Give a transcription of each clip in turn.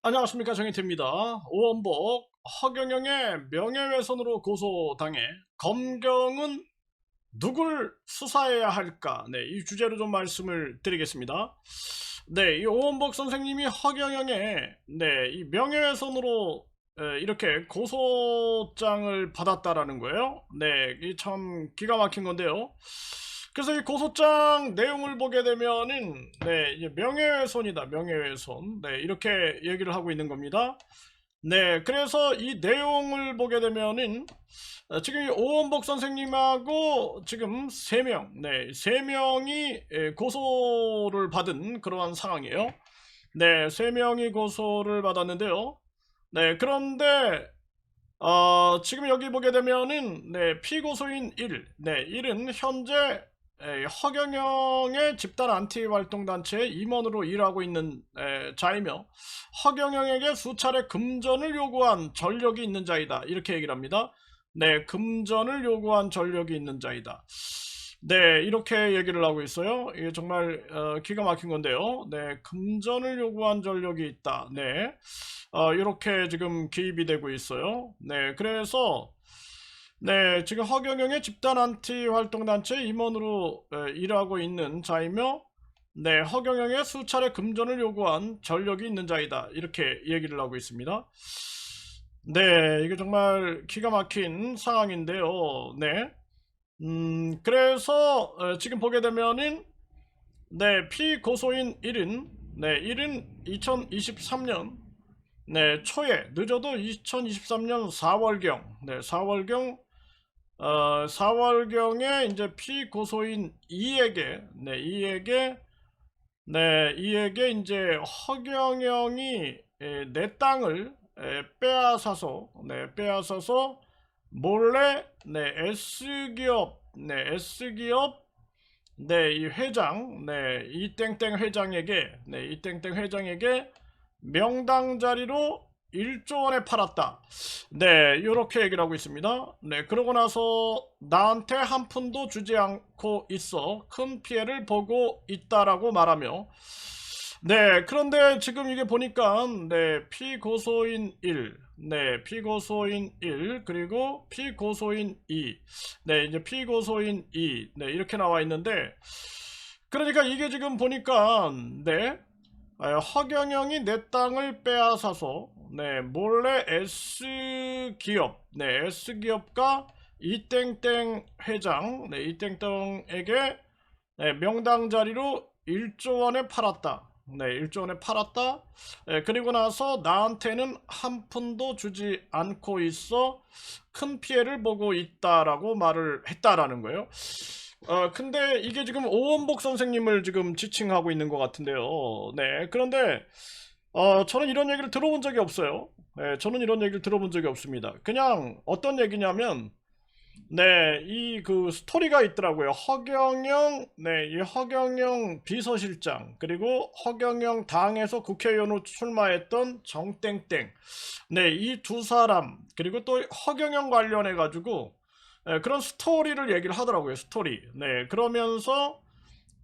안녕하십니까, 정혜태입니다. 오원복 허경영의 명예훼손으로 고소당해 검경은 누굴 수사해야 할까? 네, 이 주제로 좀 말씀을 드리겠습니다. 네, 이 오원복 선생님이 허경영의 이 명예훼손으로 이렇게 고소장을 받았다라는 거예요. 네, 이 참 기가 막힌 건데요. 그래서 이 고소장 내용을 보게 되면은 이제 명예훼손이다, 명예훼손. 네, 이렇게 얘기를 하고 있는 겁니다. 네, 그래서 이 내용을 보게 되면은 지금 이 오원복 선생님하고 지금 세 명이 고소를 받은 그러한 상황이에요. 네, 세 명이 고소를 받았는데요. 네, 그런데 지금 여기 보게 되면은 피고소인 1, 1은 현재 허경영의 집단 안티 활동 단체의 임원으로 일하고 있는 자이며 허경영에게 수차례 금전을 요구한 전력이 있는 자이다. 이렇게 얘기를 합니다. 네, 금전을 요구한 전력이 있는 자이다. 네, 이렇게 얘기를 하고 있어요. 이게 정말 기가 막힌 건데요. 네, 금전을 요구한 전력이 있다. 네, 이렇게 지금 기입이 되고 있어요. 네, 그래서 지금 허경영의 집단 안티 활동단체 임원으로 일하고 있는 자이며 허경영의 수차례 금전을 요구한 전력이 있는 자이다. 이렇게 얘기를 하고 있습니다. 네, 이게 정말 기가 막힌 상황인데요. 네. 그래서 지금 보게 되면은 피고소인 1은 2023년 초에 늦어도 2023년 4월경 4월경에 이제 피고소인 이에게 이제 허경영이 내 땅을 빼앗아서 몰래 S기업 이 회장 이땡땡 회장에게 명당 자리로 1조 원에 팔았다. 네, 이렇게 얘기를 하고 있습니다. 네, 그러고 나서 나한테 한 푼도 주지 않고 있어 큰 피해를 보고 있다라고 말하며 그런데 지금 이게 보니까 피고소인 1 그리고 피고소인 2 이제 피고소인 2 이렇게 나와 있는데 그러니까 이게 지금 보니까 허경영이 내 땅을 빼앗아서 몰래 S기업과 이땡땡 회장 이땡땡에게 명당 자리로 1조 원에 팔았다. 1조 원에 팔았다. 그리고 나서 나한테는 한 푼도 주지 않고 있어 큰 피해를 보고 있다라고 말을 했다라는 거예요. 근데 이게 지금 오원복 선생님을 지금 지칭하고 있는 것 같은데요. 네, 그런데 저는 이런 얘기를 들어본 적이 없어요. 저는 이런 얘기를 들어본 적이 없습니다. 그냥 어떤 얘기냐면 이 그 스토리가 있더라고요. 이 허경영 비서실장, 그리고 허경영 당에서 국회의원으로 출마했던 정땡땡. 이 두 사람, 그리고 또 허경영 관련해가지고, 그런 스토리를 얘기를 하더라고요. 스토리. 그러면서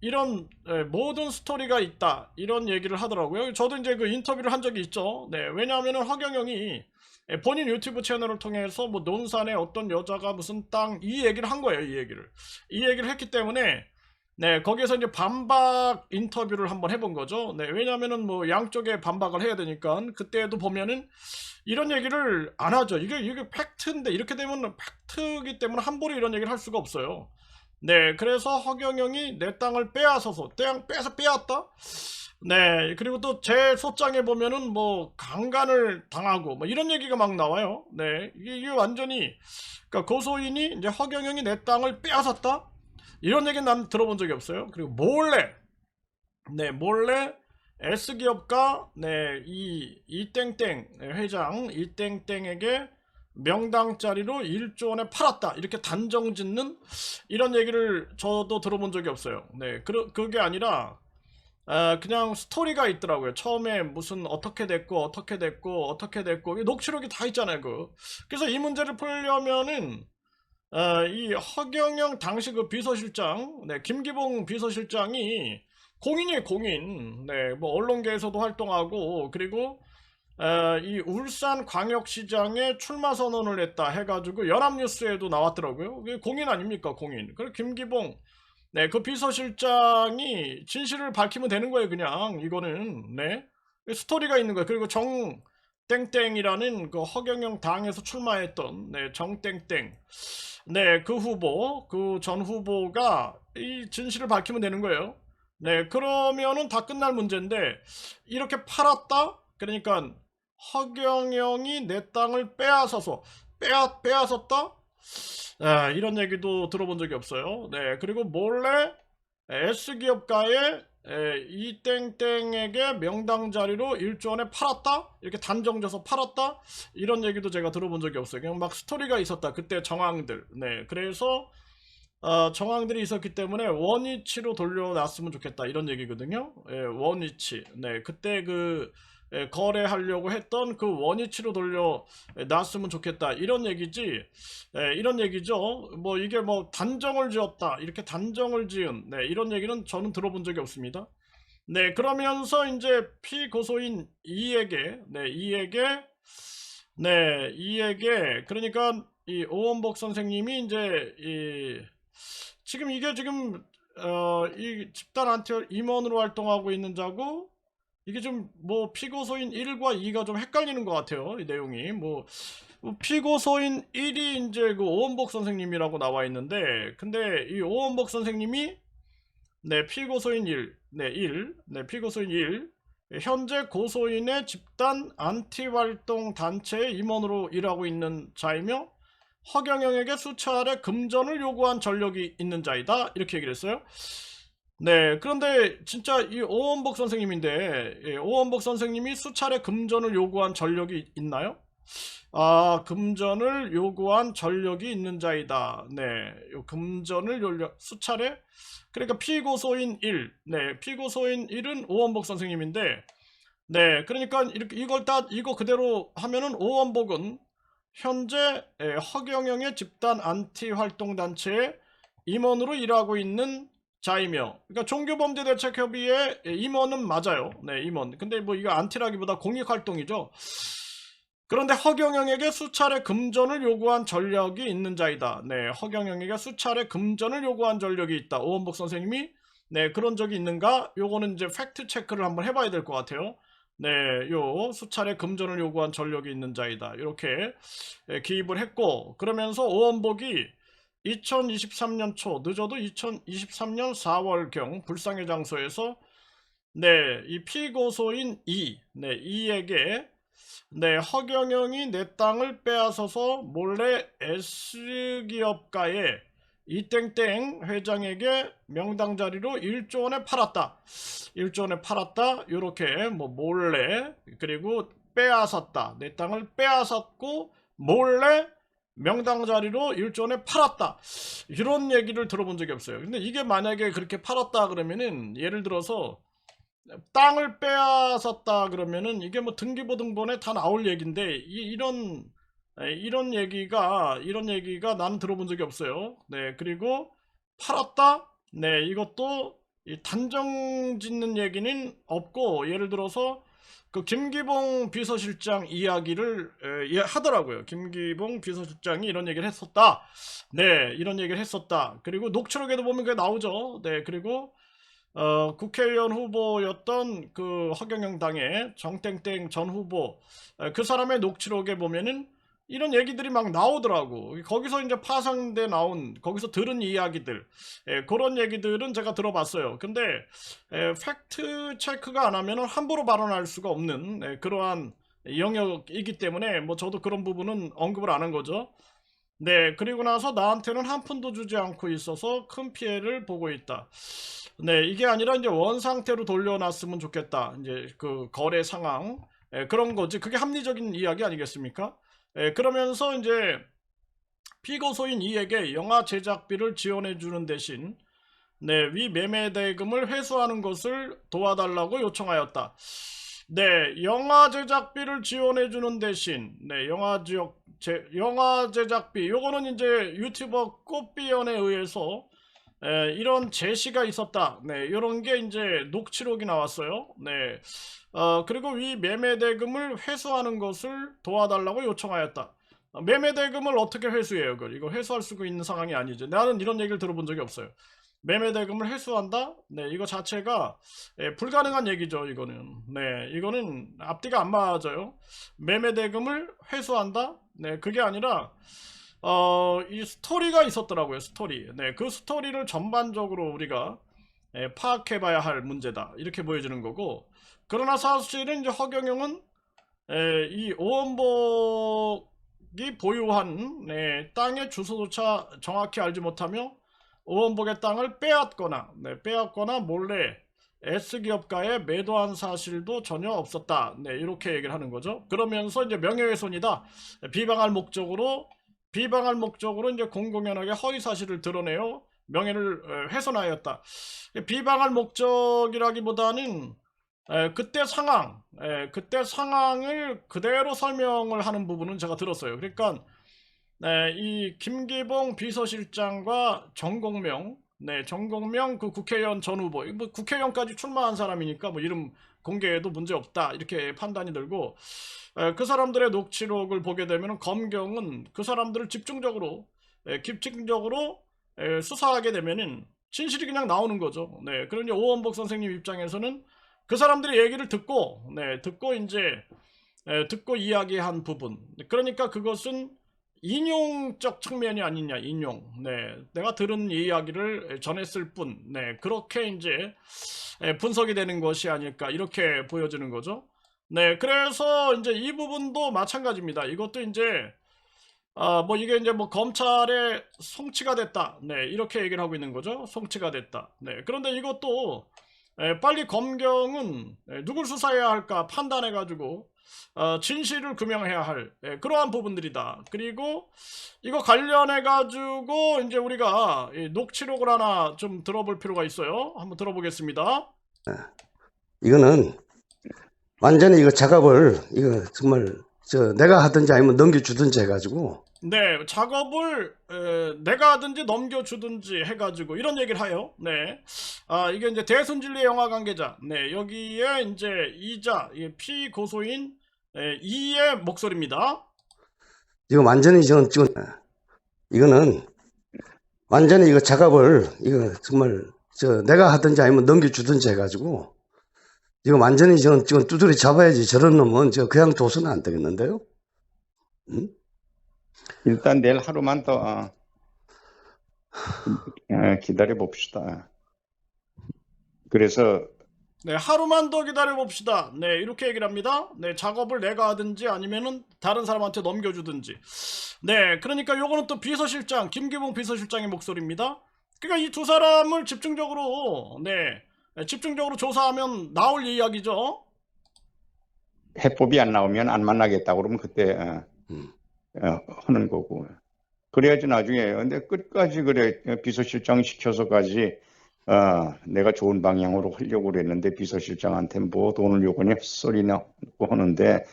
이런 모든 스토리가 있다. 이런 얘기를 하더라고요. 저도 이제 그 인터뷰를 한 적이 있죠. 왜냐하면 허경영이 본인 유튜브 채널을 통해서 뭐 논산에 어떤 여자가 무슨 땅 이 얘기를 한 거예요. 이 얘기를 했기 때문에 거기에서 이제 반박 인터뷰를 한번 해본 거죠. 왜냐하면은 뭐 양쪽에 반박을 해야 되니까 그때도 보면은 이런 얘기를 안 하죠. 이게 팩트인데 이렇게 되면 팩트이기 때문에 함부로 이런 얘기를 할 수가 없어요. 그래서 허경영이 내 땅을 땅 빼앗다. 그리고 또 제 소장에 보면은 뭐 강간을 당하고 뭐 이런 얘기가 막 나와요. 이게 완전히 그러니까 고소인이 이제 허경영이 내 땅을 빼앗았다. 이런 얘기는 난 들어본 적이 없어요. 그리고 몰래 S기업과 이 이땡땡 회장 이땡땡에게 명당 자리로 1조 원에 팔았다. 이렇게 단정 짓는 이런 얘기를 저도 들어본 적이 없어요. 그게 아니라 그냥 스토리가 있더라고요. 처음에 무슨 어떻게 됐고 녹취록이 다 있잖아요. 그래서 이 문제를 풀려면은 이 허경영 당시 그 비서실장, 김기봉 비서실장이 공인이에요, 공인. 뭐 언론계에서도 활동하고, 그리고 이 울산광역시장에 출마 선언을 했다 해가지고 연합뉴스에도 나왔더라고요. 그게 공인 아닙니까, 공인. 그리고 김기봉, 네, 그 비서실장이 진실을 밝히면 되는 거예요, 그냥. 이거는, 네. 스토리가 있는 거예요. 그리고 정땡땡이라는 그 허경영 당에서 출마했던, 네, 정땡땡. 네, 그 후보, 그 전 후보가 이 진실을 밝히면 되는 거예요. 네, 그러면은 다 끝날 문제인데, 이렇게 팔았다? 그러니까 허경영이 내 땅을 빼앗았다? 이런 얘기도 들어본 적이 없어요. 네, 그리고 몰래 S기업가에 이땡땡에게 명당 자리로 1조 원에 팔았다? 이렇게 단정져서 팔았다? 이런 얘기도 제가 들어본 적이 없어요. 그냥 막 스토리가 있었다. 그때 정황들. 네, 그래서 정황들이 있었기 때문에 원위치로 돌려놨으면 좋겠다. 이런 얘기거든요. 원위치. 네, 그때 그 거래하려고 했던 그 원위치로 돌려놨으면 좋겠다. 이런 얘기지. 이런 얘기죠. 뭐 이게 뭐 단정을 지었다. 이렇게 단정을 지은 이런 얘기는 저는 들어본 적이 없습니다. 네, 그러면서 이제 피고소인 이에게 그러니까 이 오원복 선생님이 이제 지금 이게 지금 이 집단 안티 임원으로 활동하고 있는 자고 이게 좀 뭐 피고소인 1과 2가 좀 헷갈리는 것 같아요. 이 내용이 뭐 피고소인 1이 이제 그 오원복 선생님이라고 나와 있는데 근데 이 오원복 선생님이 네 피고소인 1, 피고소인 1 현재 고소인의 집단 안티 활동 단체의 임원으로 일하고 있는 자이며 허경영에게 수차례 금전을 요구한 전력이 있는 자이다 이렇게 얘기를 했어요. 네, 그런데 진짜 이 오원복 선생님인데 오원복 선생님이 수차례 금전을 요구한 전력이 있나요? 금전을 요구한 전력이 있는 자이다. 네, 요 금전을 수차례 그러니까 피고소인 1, 네, 피고소인 1은 오원복 선생님인데 네, 그러니까 이렇게 이거 그대로 하면은 오원복은 현재 허경영의 집단 안티 활동 단체의 임원으로 일하고 있는 자이며, 그러니까 종교범죄대책협의회 임원은 맞아요. 네, 임원. 근데 뭐 이거 안티라기보다 공익활동이죠. 그런데 허경영에게 수차례 금전을 요구한 전력이 있는 자이다. 네, 허경영에게 수차례 금전을 요구한 전력이 있다. 오원복 선생님이 네 그런 적이 있는가? 요거는 이제 팩트 체크를 한번 해봐야 될 것 같아요. 네, 요 수차례 금전을 요구한 전력이 있는 자이다. 이렇게 기입을 했고 그러면서 오원복이 2023년 초 늦어도 2023년 4월경 불상의 장소에서 네, 이 피고소인 이에게 네, 허경영이 내 땅을 빼앗아서 몰래 S기업가에 이땡땡 회장에게 명당 자리로 1조 원에 팔았다. 1조 원에 팔았다. 요렇게 뭐 몰래 그리고 빼앗았다. 내 땅을 빼앗았고 몰래 명당 자리로 1조 원에 팔았다. 이런 얘기를 들어본 적이 없어요. 근데 이게 만약에 그렇게 팔았다 그러면은 예를 들어서 땅을 빼앗았다 그러면은 이게 뭐 등기부등본에 다 나올 얘기인데 이런 얘기가 나는 들어본 적이 없어요. 네, 그리고 팔았다. 네, 이것도 단정 짓는 얘기는 없고 예를 들어서 그 김기봉 비서실장 이야기를 하더라고요. 김기봉 비서실장이 이런 얘기를 했었다. 네, 이런 얘기를 했었다. 그리고 녹취록에도 보면 그게 나오죠. 네, 그리고 국회의원 후보였던 그 허경영 당의 정땡땡 전 후보 그 사람의 녹취록에 보면은 이런 얘기들이 막 나오더라고. 거기서 이제 파생돼 나온 거기서 들은 이야기들 그런 얘기들은 제가 들어봤어요. 근데 팩트 체크가 안 하면은 함부로 발언할 수가 없는 그러한 영역이기 때문에 뭐 저도 그런 부분은 언급을 안 한 거죠. 네, 그리고 나서 나한테는 한 푼도 주지 않고 있어서 큰 피해를 보고 있다. 네, 이게 아니라 이제 원 상태로 돌려놨으면 좋겠다. 이제 그 거래 상황 그런 거지. 그게 합리적인 이야기 아니겠습니까? 그러면서 이제 피고소인 이에게 영화 제작비를 지원해 주는 대신 네, 위 매매 대금을 회수하는 것을 도와달라고 요청하였다. 네, 영화 제작비를 지원해 주는 대신 네, 영화 제작비 요거는 이제 유튜버 꽃비연에 의해서 이런 제시가 있었다. 네, 이런 게 이제 녹취록이 나왔어요. 네, 그리고 위 매매 대금을 회수하는 것을 도와달라고 요청하였다. 매매 대금을 어떻게 회수해요? 이거 회수할 수 있는 상황이 아니죠. 나는 이런 얘기를 들어본 적이 없어요. 매매 대금을 회수한다? 네, 이거 자체가 불가능한 얘기죠. 이거는 네, 이거는 앞뒤가 안 맞아요. 매매 대금을 회수한다? 네, 그게 아니라 이 스토리가 있었더라고요. 스토리. 네, 그 스토리를 전반적으로 우리가 파악해봐야 할 문제다. 이렇게 보여주는 거고. 그러나 사실은 이제 허경영은 이 오원복이 보유한 땅의 주소조차 정확히 알지 못하며 오원복의 땅을 빼앗거나 빼앗거나 몰래 S기업가에 매도한 사실도 전혀 없었다. 네, 이렇게 얘기를 하는 거죠. 그러면서 이제 명예훼손이다. 비방할 목적으로 이제 공공연하게 허위 사실을 드러내어 명예를 훼손하였다. 비방할 목적이라기보다는 그때 상황을 그대로 설명을 하는 부분은 제가 들었어요. 그러니까 이 김기봉 비서실장과 정공명, 정공명 그 국회의원 전 후보, 뭐 국회의원까지 출마한 사람이니까 뭐 이름 공개해도 문제 없다 이렇게 판단이 들고, 그 사람들의 녹취록을 보게 되면 검경은 그 사람들을 집중적으로 수사하게 되면은 진실이 그냥 나오는 거죠. 네, 그러니 오원복 선생님 입장에서는 그 사람들의 얘기를 듣고 이제 듣고 이야기한 부분. 그러니까 그것은 인용적 측면이 아니냐, 인용. 네, 내가 들은 이야기를 전했을 뿐. 네, 그렇게 이제 분석이 되는 것이 아닐까 이렇게 보여지는 거죠. 네, 그래서 이제 이 부분도 마찬가지입니다. 이것도 이제 뭐 이게 이제 뭐 검찰의 송치가 됐다. 네, 이렇게 얘기를 하고 있는 거죠. 송치가 됐다. 네, 그런데 이것도 빨리 검경은 누굴 수사해야 할까 판단해가지고 진실을 규명해야 할 그러한 부분들이다. 그리고 이거 관련해가지고 이제 우리가 녹취록을 하나 좀 들어볼 필요가 있어요. 한번 들어보겠습니다. 이거는 완전히 이거 작업을 이거 정말 내가 하든지 아니면 넘겨주든지 해가지고 네, 작업을 내가 하든지 넘겨주든지 해가지고 이런 얘기를 해요. 네, 이게 이제 대순진리 영화 관계자. 네, 여기에 이제 이자 피고소인 이의 목소리입니다. 이거 완전히 지금 이거는 완전히 이거 작업을 이거 정말 내가 하든지 아니면 넘겨주든지 해가지고 이거 완전히 지금 두드려 잡아야지. 저런 놈은 그냥 둬서는 안 되겠는데요? 응? 일단 내일 하루만 더 기다려 봅시다. 그래서 네, 하루만 더 기다려 봅시다. 네, 이렇게 얘기를 합니다. 네, 작업을 내가 하든지 아니면은 다른 사람한테 넘겨주든지. 네, 그러니까 요거는 또 비서실장, 김기봉 비서실장의 목소리입니다. 그러니까 이 두 사람을 집중적으로 조사하면 나올 이야기죠. 해법이 안 나오면 안 만나겠다 그러면 그때 하는 거고. 그래야지 나중에. 근데 끝까지 그래 비서실장 시켜서까지 내가 좋은 방향으로 하려고 그랬는데 비서실장한테 뭐 돈을 요구하냐 헛소리나 하는데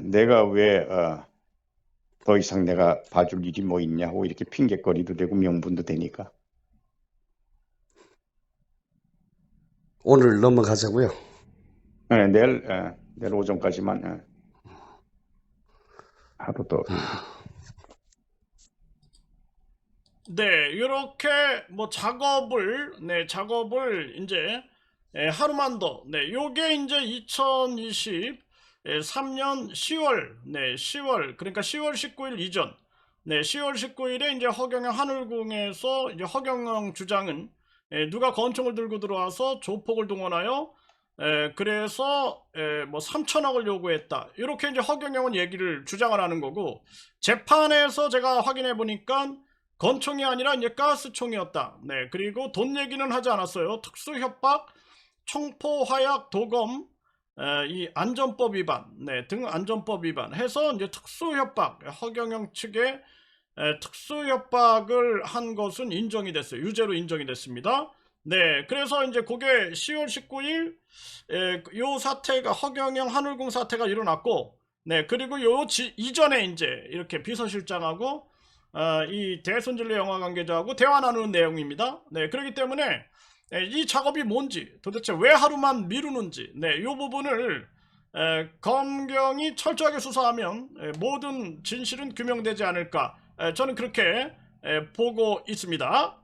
내가 왜 더 이상 내가 봐줄 일이 뭐 있냐고 이렇게 핑계거리도 되고 명분도 되니까. 오늘 넘어가자고요. 내일 오전까지만 하루 더. 네, 이렇게 뭐 작업을 이제 하루만 더. 네, 요게 이제 2023년 10월, 그러니까 10월 19일 이전. 네, 10월 19일에 이제 허경영 하늘궁에서 이제 허경영 주장은 누가 권총을 들고 들어와서 조폭을 동원하여 그래서 뭐 3천억을 요구했다. 이렇게 이제 허경영은 얘기를 주장을 하는 거고, 재판에서 제가 확인해 보니까 권총이 아니라 이제 가스총이었다. 네, 그리고 돈 얘기는 하지 않았어요. 특수협박, 총포, 화약, 도검, 이 안전법 위반, 등 안전법 위반 해서 이제 특수협박, 허경영 측에 특수협박을 한 것은 인정이 됐어요. 유죄로 인정이 됐습니다. 네, 그래서 이제 그게 10월 19일 요 사태가 허경영 하늘궁 사태가 일어났고, 네, 그리고 이전에 이제 이렇게 비서실장하고 이 대손진리 영화 관계자하고 대화 나누는 내용입니다. 네, 그렇기 때문에 이 작업이 뭔지, 도대체 왜 하루만 미루는지, 이 부분을 검경이 철저하게 수사하면 모든 진실은 규명되지 않을까, 저는 그렇게 보고 있습니다.